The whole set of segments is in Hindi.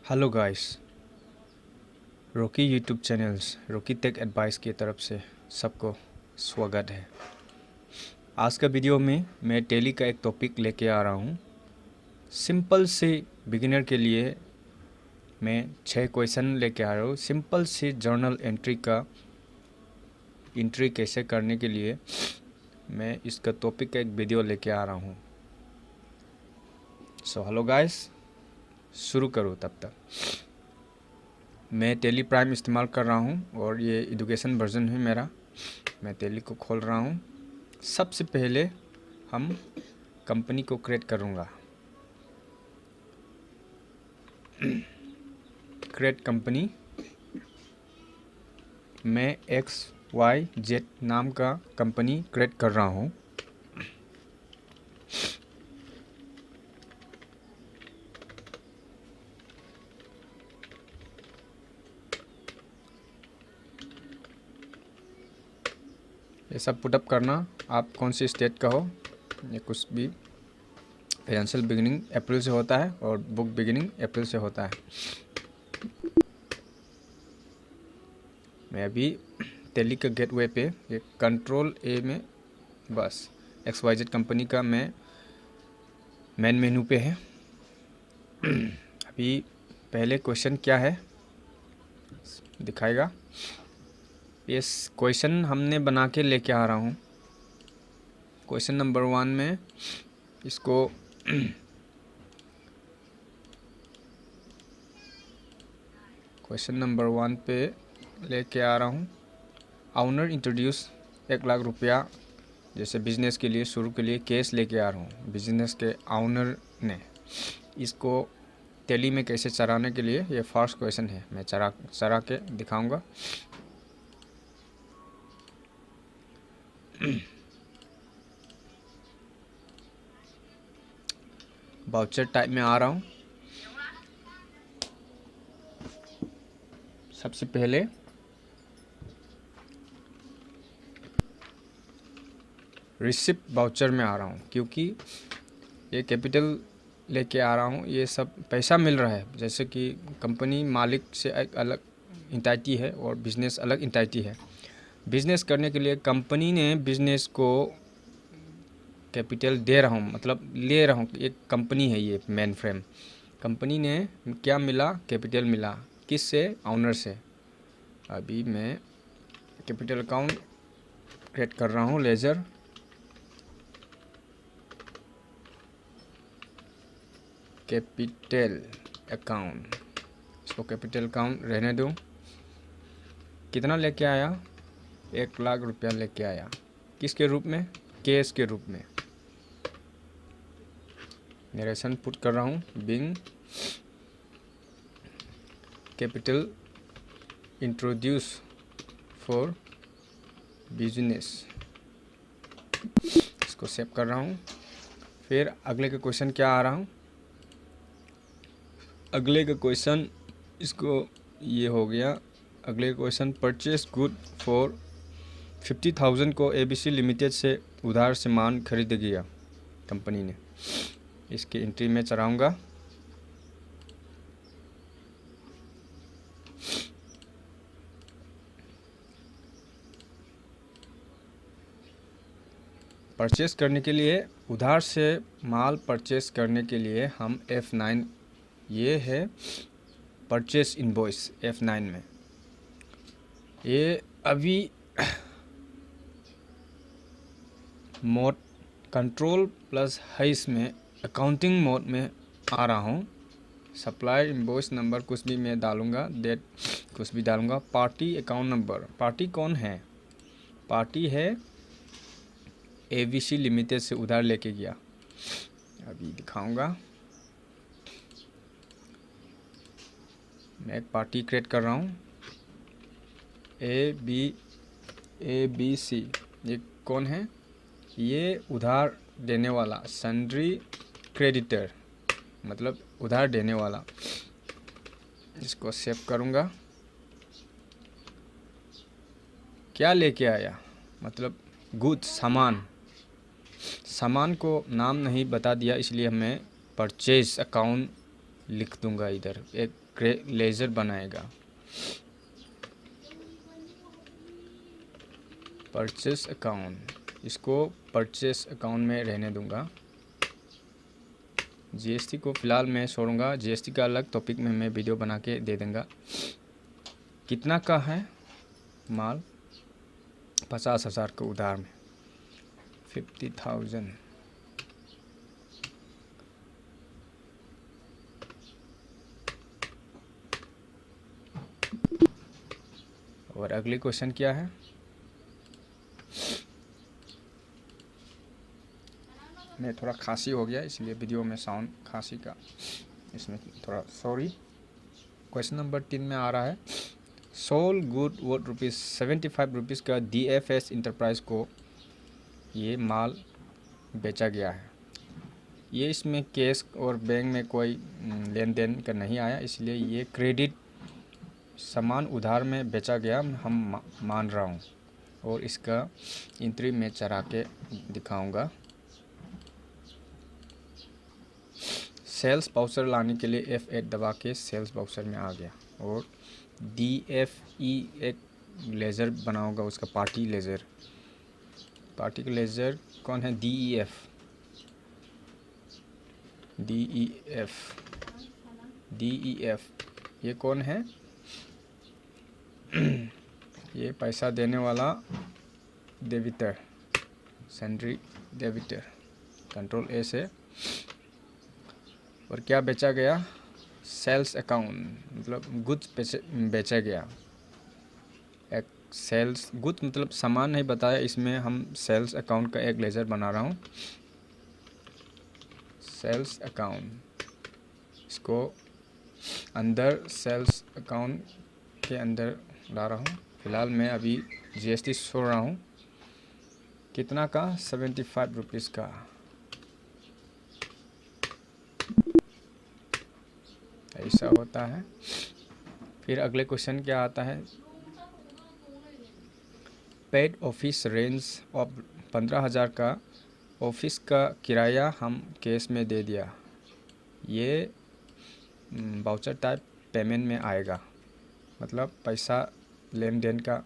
Hello guys, Rocky YouTube channels Rocky tech advice की तरफ से सबको स्वागत है। आज का वीडियो में मैं टैली का एक टॉपिक लेके आ रहा हूँ। सिंपल से बिगिनर के लिए मैं 6 क्वेश्चन लेके आ रहा हूँ। सिंपल से जर्नल एंट्री कैसे करने के लिए मैं इसका टॉपिक का एक वीडियो लेके आ रहा हूँ। सो हेलो गाइस, शुरू करो तब तक। मैं टैली प्राइम इस्तेमाल कर रहा हूँ और ये एजुकेशन वर्जन है मेरा। मैं टैली को खोल रहा हूँ। सबसे पहले हम कंपनी को क्रिएट करूँगा। क्रिएट कंपनी, मैं XYZ नाम का कंपनी क्रिएट कर रहा हूँ। ये सब पुटअप करना, आप कौन सी स्टेट का हो। ये कुछ भी फाइनेंशियल बिगिनिंग अप्रैल से होता है और बुक बिगिनिंग अप्रैल से होता है। मैं अभी टैली के गेटवे पे ये कंट्रोल A में बस XYZ कंपनी का मैं मेन मेनू पे है। अभी पहले क्वेश्चन क्या है दिखाएगा। ये क्वेश्चन हमने बना के लेके आ रहा हूँ। क्वेश्चन नंबर 1 में इसको क्वेश्चन नंबर 1 पे लेके आ रहा हूँ। ऑनर इंट्रोड्यूस 1 लाख रुपया जैसे बिजनेस के लिए शुरू के लिए कैश लेके आ रहा हूँ। बिजनेस के ऑनर ने इसको टैली में कैसे चलाने के लिए ये फर्स्ट क्वेश्चन है। मैं चला के दिखाऊंगा। वाउचर टाइप में आ रहा हूँ। सबसे पहले रिसिप्ट वाउचर में आ रहा हूँ, क्योंकि ये कैपिटल लेके आ रहा हूँ। ये सब पैसा मिल रहा है, जैसे कि कंपनी मालिक से एक अलग इंटाइटी है और बिजनेस अलग इंटाइटी है। बिजनेस करने के लिए कंपनी ने बिजनेस को कैपिटल दे रहा हूँ, मतलब ले रहा हूँ। एक कंपनी है ये मेन फ्रेम। कंपनी ने क्या मिला? कैपिटल मिला। किस से? ऑनर से। अभी मैं कैपिटल अकाउंट क्रिएट कर रहा हूँ। लेजर कैपिटल अकाउंट, इसको कैपिटल अकाउंट रहने दूँ। कितना लेके आया? 1 लाख रुपया लेके आया। किसके रूप में? कैश के रूप में। नरेशन पुट कर रहा हूँ। Being capital introduce for business, इसको सेव कर रहा हूँ। फिर अगले का क्वेश्चन क्या आ रहा हूँ? अगले का क्वेश्चन इसको ये हो गया। अगले क्वेश्चन परचेस गुड फॉर 50,000 को ABC लिमिटेड से उधार सामान खरीद गया कंपनी ने। इसकी एंट्री में चलाऊँगा। परचेस करने के लिए, उधार से माल परचेस करने के लिए हम F9, ये है परचेस इनवॉइस। F9 में ये अभी मोड कंट्रोल प्लस हाइस में अकाउंटिंग मोड में आ रहा हूँ। सप्लाई इनवॉइस नंबर कुछ भी मैं डालूँगा, डेट कुछ भी डालूँगा। पार्टी अकाउंट नंबर, पार्टी कौन है? पार्टी है ABC लिमिटेड से उधार लेके गया। अभी दिखाऊंगा। मैं एक पार्टी क्रिएट कर रहा हूँ। ABC, ये कौन है? ये उधार देने वाला, सन्ड्री क्रेडिटर, मतलब उधार देने वाला। इसको सेव करूँगा। क्या लेके आया? मतलब गुड्स, सामान को नाम नहीं बता दिया, इसलिए मैं परचेज अकाउंट लिख दूंगा इधर। एक लेज़र बनाएगा। परचेस अकाउंट, इसको परचेस अकाउंट में रहने दूंगा। जीएसटी को फ़िलहाल मैं छोड़ूंगा, जीएसटी का अलग टॉपिक में मैं वीडियो बना के दे दूंगा। कितना का है माल? 50,000 का उधार में, 50,000। और अगली क्वेश्चन क्या है? मैं थोड़ा खांसी हो गया इसलिए वीडियो में साउंड खांसी का इसमें थोड़ा सॉरी। क्वेश्चन नंबर 3 में आ रहा है, सोल गुड वर्थ ₹75 का DFS इंटरप्राइज को ये माल बेचा गया है। ये इसमें कैश और बैंक में कोई लेन देन का नहीं आया, इसलिए ये क्रेडिट सामान उधार में बेचा गया हम मान रहा हूँ। और इसका एंट्री में चढ़ा के दिखाऊंगा। सेल्स बाउचर लाने के लिए F8 दबा के सेल्स बाउचर में आ गया। और DFE एक लेज़र बनाऊंगा, उसका पार्टी लेज़र। पार्टी का लेज़र कौन है? DEF ये कौन है? ये पैसा देने वाला डेबिटर, सैंड्री डेबिटर। कंट्रोल A से। और क्या बेचा गया? सेल्स अकाउंट, मतलब गुड्स बेचा गया। एक सेल्स गुड्स मतलब सामान नहीं बताया, इसमें हम सेल्स अकाउंट का एक लेज़र बना रहा हूँ। सेल्स अकाउंट, इसको अंदर सेल्स अकाउंट के अंदर ला रहा हूँ। फ़िलहाल मैं अभी GST छोड़ रहा हूँ। कितना का? ₹75 का। ऐसा होता है। फिर अगले क्वेश्चन क्या आता है? पेड ऑफिस रेंज ऑफ 15,000 का ऑफिस का किराया हम कैश में दे दिया। ये बाउचर टाइप पेमेंट में आएगा, मतलब पैसा लेन देन का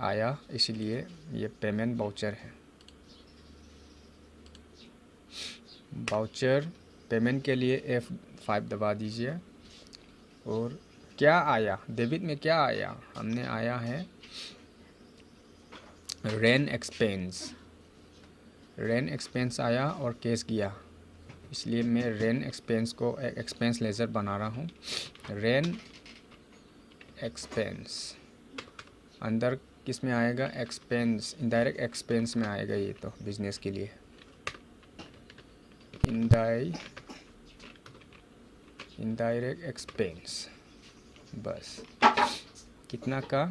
आया, इसलिए ये पेमेंट बाउचर है। बाउचर पेमेंट के लिए F5 दबा दीजिए। और क्या आया डेबिट में? क्या आया? हमने आया है रेंट एक्सपेंस आया और कैश गया, इसलिए मैं रेंट एक्सपेंस को एक एक्सपेंस लेज़र बना रहा हूँ। रेंट एक्सपेंस अंदर किस में आएगा? एक्सपेंस, इनडायरेक्ट एक्सपेंस में आएगा। ये तो बिजनेस के लिए इनडायरेक्ट एक्सपेंस। बस कितना का?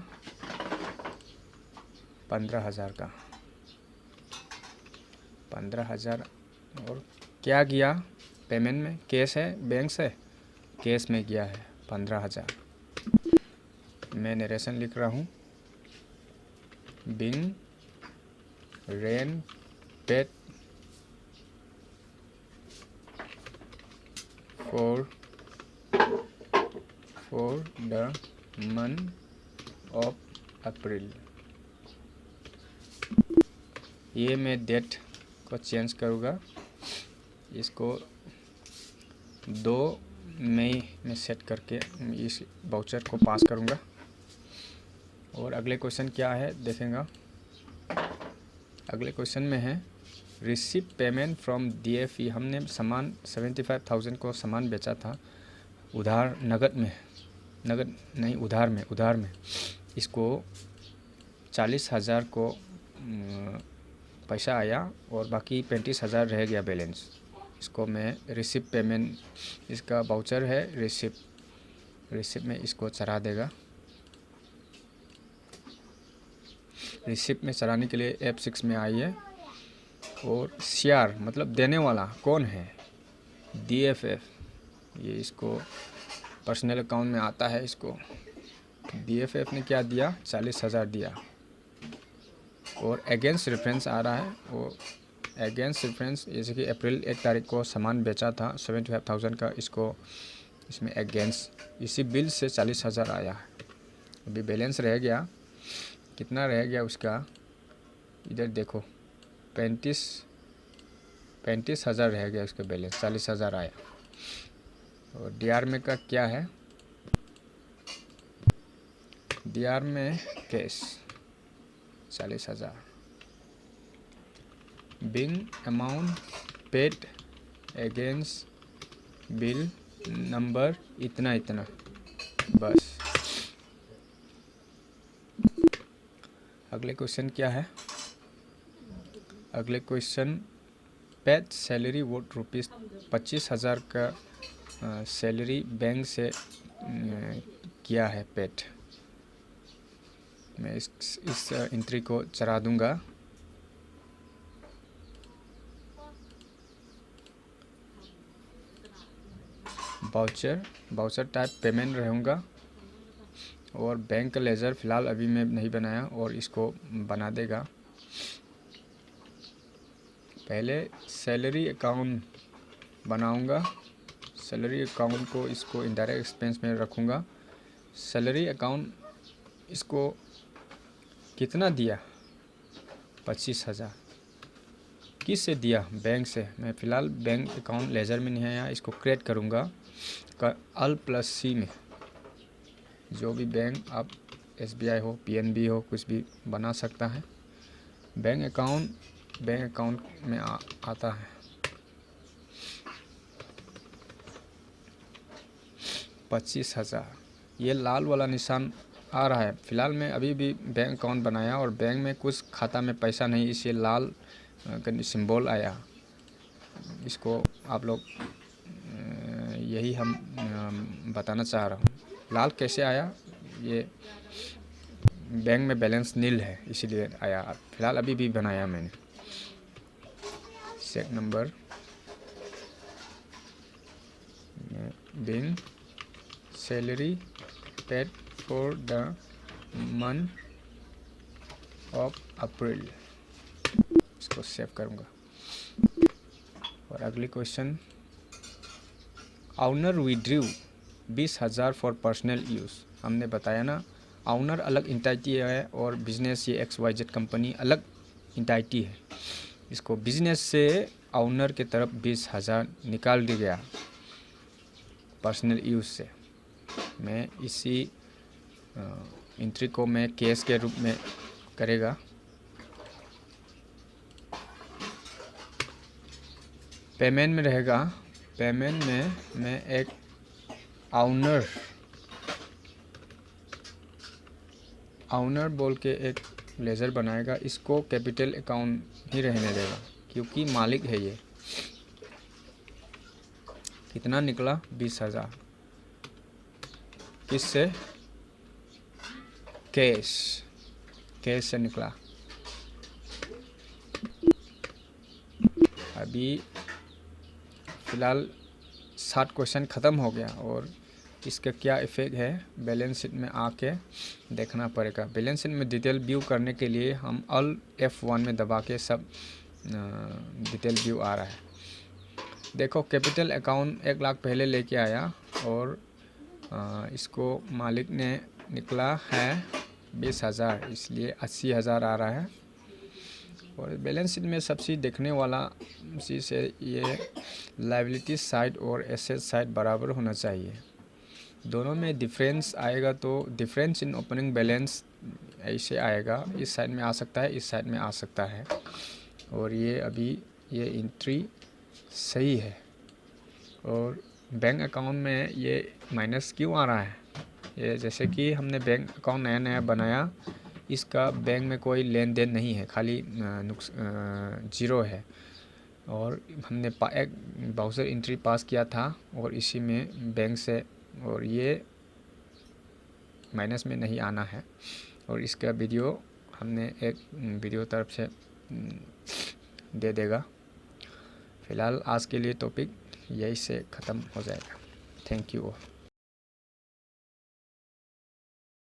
15,000 का। 15,000। और क्या गया पेमेंट में? कैश है, बैंक से कैश में गया है 15,000। मैं नरेशन लिख रहा हूँ। Bin rent paid for the month of April। ये मैं डेट को चेंज करूँगा, इसको 2 मई में सेट करके इस बाउचर को पास करूँगा। और अगले क्वेश्चन क्या है देखेंगे। अगले क्वेश्चन में है रिसीव पेमेंट फ्रॉम DFE। हमने सामान 75,000 को सामान बेचा था उधार, नगद नहीं, उधार में। इसको 40,000 को पैसा आया और बाकी 35,000 रह गया बैलेंस। इसको मैं रिसीव पेमेंट, इसका बाउचर है रिसीव में इसको चढ़ा देगा। रिसीव में चढ़ाने के लिए F6 में आइए। और CR मतलब देने वाला कौन है? DFF। ये इसको पर्सनल अकाउंट में आता है। इसको DFF ने क्या दिया? 40,000 दिया। और अगेंस्ट रेफरेंस आ रहा है। वो अगेंस्ट रेफरेंस जैसे कि अप्रैल 1 तारीख को सामान बेचा था 75,000 का, इसको इसमें अगेंस्ट इसी बिल से 40,000 आया है। अभी बैलेंस रह गया, कितना रह गया उसका, इधर देखो 35,000 रह गया उसका बैलेंस, 40,000 आया। और डीआर में का क्या है, डीआर में cash 40,000, Bing amount paid against bill number इतना इतना, बस। अगले क्वेश्चन क्या है, अगले question paid salary vote rupees 25,000 का सैलरी बैंक से किया है पेड। मैं इस एंट्री को चढ़ा दूंगा। बाउचर टाइप पेमेंट रहूँगा और बैंक का लेज़र फ़िलहाल अभी मैं नहीं बनाया और इसको बना देगा। पहले सैलरी अकाउंट बनाऊंगा, सैलरी अकाउंट को इसको इनडायरेक्ट एक्सपेंस में रखूँगा। सैलरी अकाउंट इसको कितना दिया, 25,000, किस से दिया, बैंक से। मैं फ़िलहाल बैंक अकाउंट लेज़र में नहीं आया, इसको क्रिएट करूँगा Alt+C में। जो भी बैंक आप SBI हो, PNB हो, कुछ भी बना सकता है। बैंक अकाउंट में आता है 25,000। ये लाल वाला निशान आ रहा है। फ़िलहाल मैं अभी भी बैंक अकाउंट बनाया और बैंक में कुछ खाता में पैसा नहीं, इसलिए लाल सिंबल आया। इसको आप लोग यही हम बताना चाह रहा हूँ। लाल कैसे आया, ये बैंक में बैलेंस नील है इसीलिए आया। फ़िलहाल अभी भी बनाया मैंने। Cheque number being salary paid for the month of April, इसको सेव करूँगा। और अगली question, owner withdrew 20,000 for personal use. हमने बताया ना, ऑनर अलग इंटाइटी है और बिजनेस ये XYZ कंपनी अलग इंटाइटी है। इसको बिजनेस से ऑनर के तरफ 20,000 निकाल दिया गया पर्सनल यूज़ से। मैं इसी एंट्री को मैं केस के रूप में करेगा। पेमेंट में रहेगा, पेमेंट में मैं एक ऑनर बोल के एक लेज़र बनाएगा। इसको कैपिटल अकाउंट ही रहने देगा क्योंकि मालिक है ये। कितना निकला, 20,000, किससे, कैश से निकला। अभी फ़िलहाल 60 क्वेश्चन ख़त्म हो गया और इसका क्या इफ़ेक्ट है बैलेंस शीट में आके देखना पड़ेगा। बैलेंस शीट में डिटेल व्यू करने के लिए हम Alt F1 में दबा के सब डिटेल व्यू आ रहा है। देखो कैपिटल अकाउंट 1 लाख पहले लेके आया और इसको मालिक ने निकला है 20,000, इसलिए 80,000 आ रहा है। और बैलेंस शीट में सबसे देखने वाला चीज़ है ये लायबिलिटी साइड और एसेट साइड बराबर होना चाहिए। दोनों में डिफरेंस आएगा तो डिफरेंस इन ओपनिंग बैलेंस ऐसे आएगा, इस साइड में आ सकता है, इस साइड में आ सकता है। और ये अभी ये एंट्री सही है। और बैंक अकाउंट में ये माइनस क्यों आ रहा है, ये जैसे कि हमने बैंक अकाउंट नया बनाया, इसका बैंक में कोई लेन देन नहीं है, खाली जीरो है। और हमने एक बाउचर एंट्री पास किया था और इसी में बैंक से, और ये माइनस में नहीं आना है। और इसका वीडियो हमने एक वीडियो तरफ से दे देगा। फ़िलहाल आज के लिए टॉपिक यही से ख़त्म हो जाएगा। Thank you.